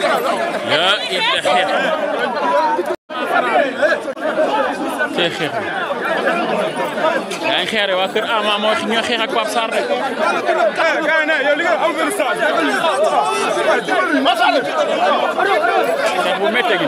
لا خير yaa ngi xeere waa kër Ama moo ñoo xeex ak Pape Sarr rek xeex bu métti gi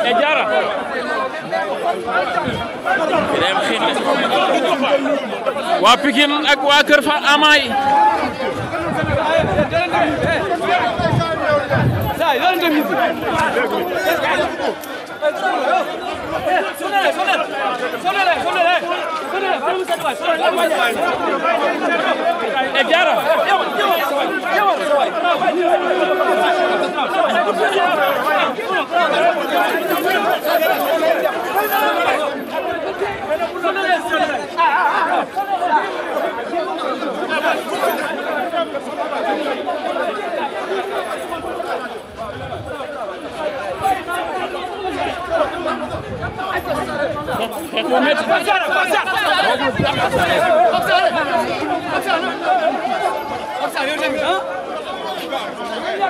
ni Jara waa Pikine ak waa kër fa Ama yi Jara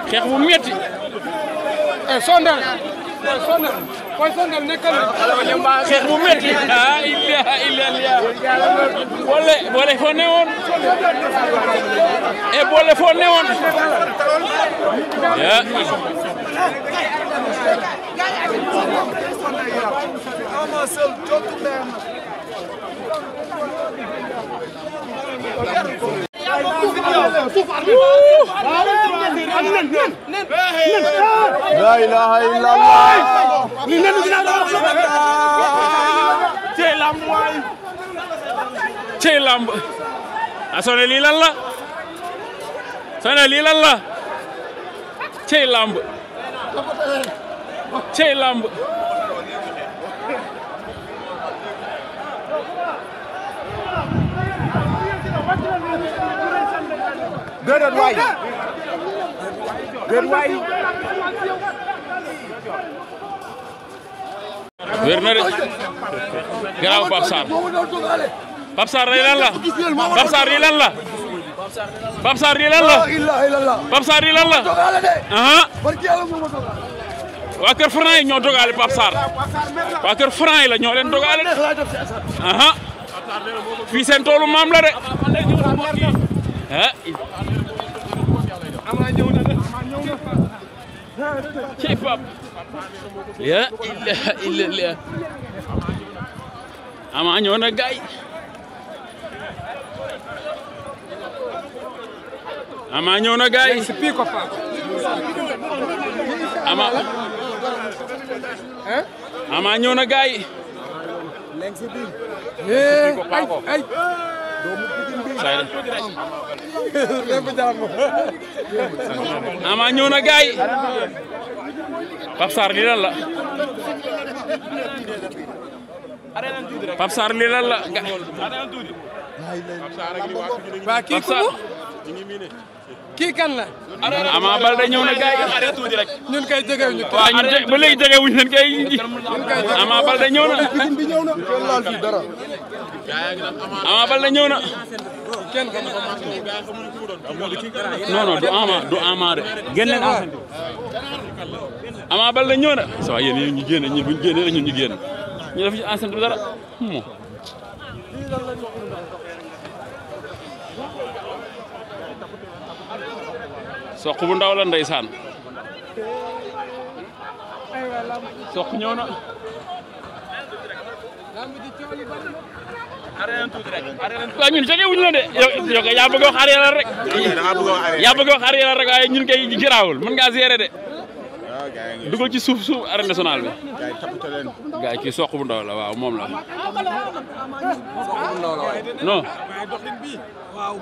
xeex bu metti sondal koy sondal nekkal xeex bu metti la ilaha illallah boole fo newoon e boole fo newoon ya Ama seul çok La ilaha illallah. Cey lamb asone lii lan la sone lii lan la cey lamb Déedéet waay wér na de garaaw Pape Sarr lii lan la Pape Sarr lii lan la Pape Sarr lii lan la Pape Sarr lii lan la waa kër Franc yi ñoo dogaale Pape Sarr waa kër Franc yi la ñoo leen dogaale de fii seen toolu maam la de cey Pape ya ilaha illallah Ama ñëw na gaay Ama ñëw na gaay Ama ñëw na gaay Ama ñëw na gaay Pape Sarr lii lan la Pape Sarr lii lan la kii kan la Ama Baldé ñëw na gaay ñun kay jegew ñu waaw ñun ba léegi jege wuñ leen kay Ama Baldé ñëw na Ama Baldé ñëw na non du Ama de génne Ama Baldé ñëw na sa waay yéen ñu génn ñi buñ génne rek ñun ñu génn ñu def ci enceinte bi dara soq bu ndaw la ndeysaan soq ñëw na waaw ñun jege wuñ la de yow yaa bëgg wax arrière rek yaa bëgg wax arrière rek waaye ñun kay giraawul mën ngaa gérer de dugal ci suuf arène nationale bi gaay kii soq bu ndaw la waaw moom la non waaw